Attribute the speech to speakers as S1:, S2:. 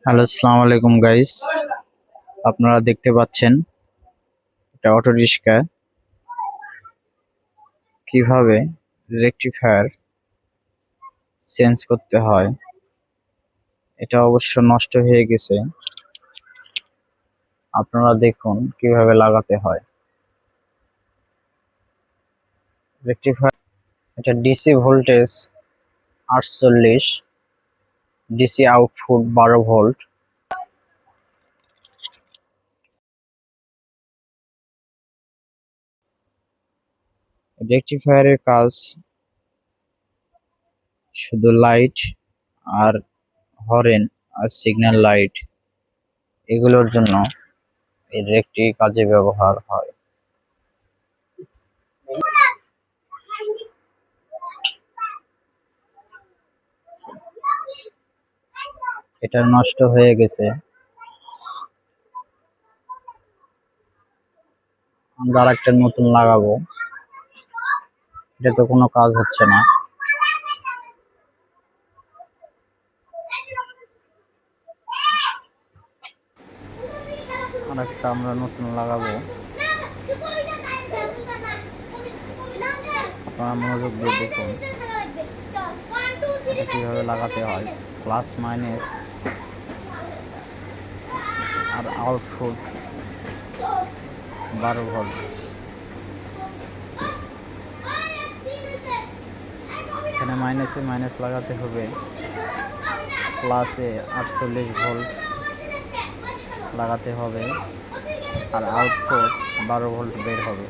S1: Hello, আসসালামু আলাইকুম guys. আপনারা দেখতে পাচ্ছেন একটা অটো রিক্সা কিভাবে রেকটিফায়ার চেঞ্জ করতে হয়। এটা অবশ্য নষ্ট হয়ে গেছে, আপনারা দেখুন কিভাবে লাগাতে হয় রেকটিফায়ার। এটা DC voltage 48, DC output 12 volt. রেকটিফায়ারের কাজ শুধু লাইট আর হরেন আর সিগন্যাল লাইট এগুলোর জন্য এই রেকটি কাজে ব্যবহার হয়। এটা নষ্ট হয়ে গেছে, আমরা আরেকটা নতুন লাগাবো। এটা তো কোনো কাজ হচ্ছে না। আরেকটা আমরা নতুন লাগাবো, আপনারা মনোযোগ দিয়ে দেখুন এটা কিভাবে লাগাতে হয়। প্লাস মাইনাস আর আউটপুট 12 ভোল্ট। এখানে মাইনাসে মাইনাস লাগাতে হবে, প্লাসে 48 ভোল্ট লাগাতে হবে আর আউটপুট 12 ভোল্ট বের হবে।